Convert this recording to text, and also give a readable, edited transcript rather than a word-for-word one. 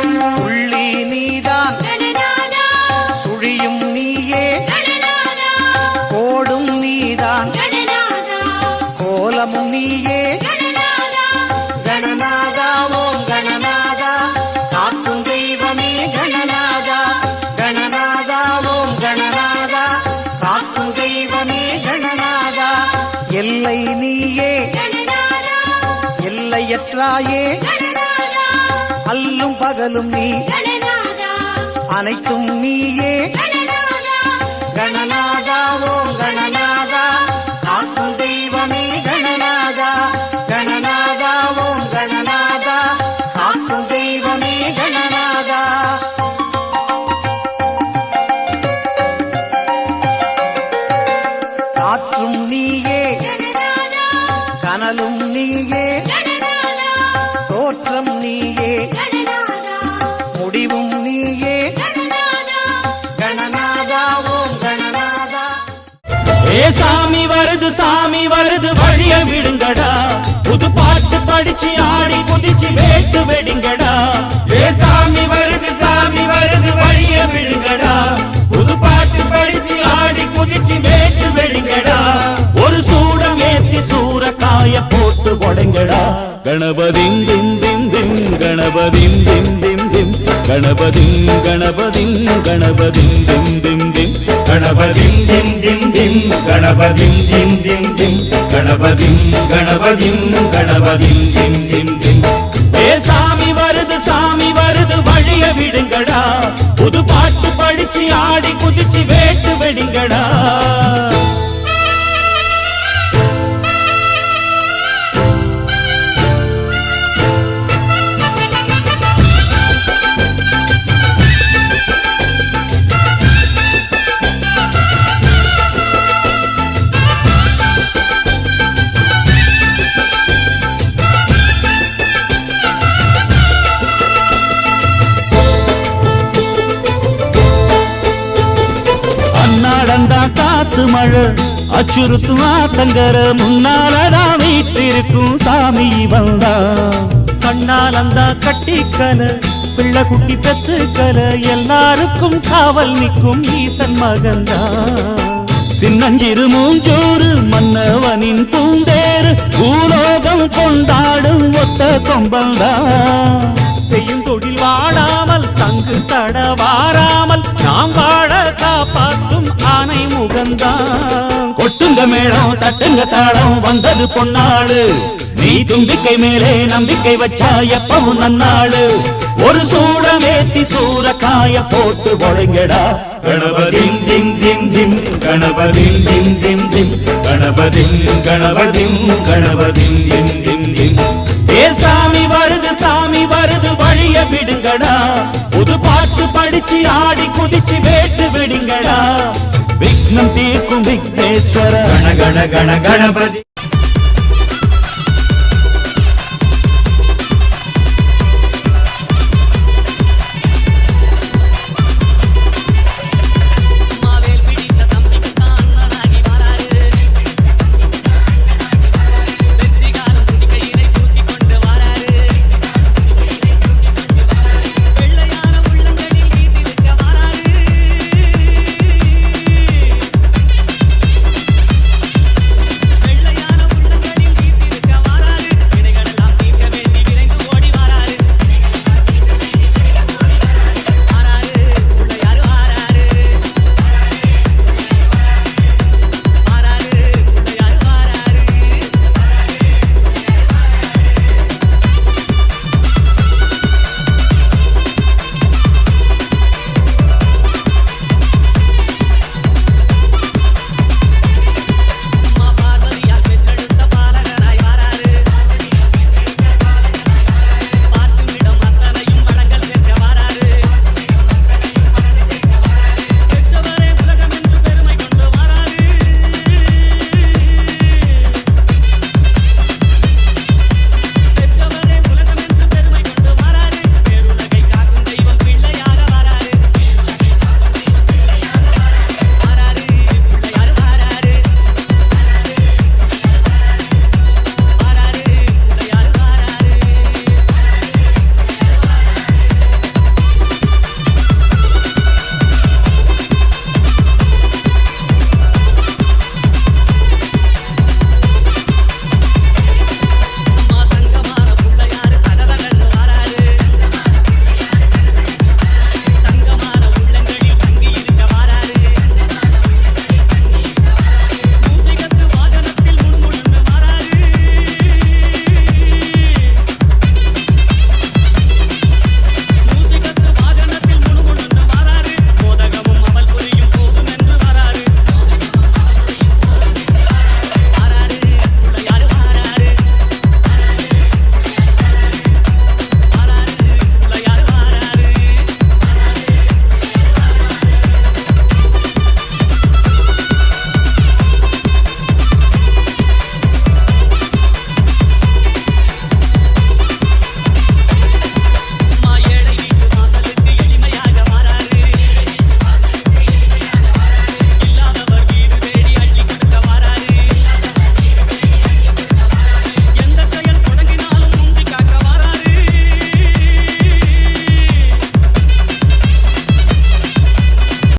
புள்ளி நீதான் சுழியும் நீயே கோடும் நீதான் கோலமும் நீயே கணநாதா ஓம் கணநாதா காக்கும் தெய்வமே கணநாதா கணநாதா ஓம் கணநாதா காக்கும் தெய்வமே கணநாதா எல்லை நீயே எல்லையற்றாயே அல்லும் பகலும் நீ அனைத்தும் நீயே கணநாதா ஓம் கணநாதா காக்கும் தெய்வமே கணநாதா கணநாதா ஓம் கணநாதா காக்கும் தெய்வமே கணநாதா காற்றும் நீயே கனலும் நீயே தோற்றம் நீயே முடிவும் நீயே கணநாதா ஓம் கணநாதா ஏ சாமி வருது வழிய விடுங்கடா புது பாட்டு படிச்சு ஆடி குதிச்சு வேட்டு வெடிங்கடா ஏ சாமி வருது வழிய விடுங்கடா புது பாட்டு படிச்சு ஆடி குதிச்சு வேட்டு வெடிங்கடா ஒரு சூடம் ஏத்தி சூரக்காய போட்டு கொடைங்கடா கணபதிம் திம் திம் திம் கணபதிம் திம் திம் திம் கணபதிம் கணபதிம் கணபதிம் திம் திம் திம் கணபதிம் திம் திம் திம் கணபதிம் திம் திம் திம் கணபதிம் கணபதிம் கணபதிம் திம் திம் திம் ஏ சாமி வருது வழிய விடுங்கடா புது பாட்டு படிச்சு ஆடி குதிச்சு வேட்டு வெடிங்கடா காத்து மழை அச்சுறுத்தும் ஆத்தங்கர முன்னாலதான் வீட்டிருக்கும் சாமி வந்தா கண்ணால் அந்த கட்டிக்கல பிள்ளை குட்டி பெத்துக்கல எல்லாருக்கும் காவல் நிற்கும் ஈசன் மகந்தா சின்னஞ்சிறு மூஞ்சோறு மன்னவனின் பூந்தேறு பூலோகம் கொண்டாடும் ஒத்த கொம்பந்தா செய்யும் தொழில் வாடாமல் தங்கு தட வாராமல் நாம் வாழ காப்பாற்றும் ஆனை முகந்தான் கொட்டுங்க மேளம் தட்டுங்க தாளம் வந்தது பொன்னாடு நீ தும்பிக்கை மேலே நம்பிக்கை வச்சா எப்பவும் நன்னாடு ஒரு சூடமேத்தி சூரக்காய போட்டு ஒழுங்கடா கணபதிம் திம் திம் திம் கணபதிம் திம் திம் திம் கணபதிம் கணபதிம் கணபதிம் திம் திம் திம் ஏ சாமி வருது வழிய விடுங்கடா புது பாட்டு படிச்சு ஆடி குதிச்சு வேட்டு வெடிங்கடா விக்னம் தீர்க்கும் விக்னேஸ்வர கண கண கண கணபதி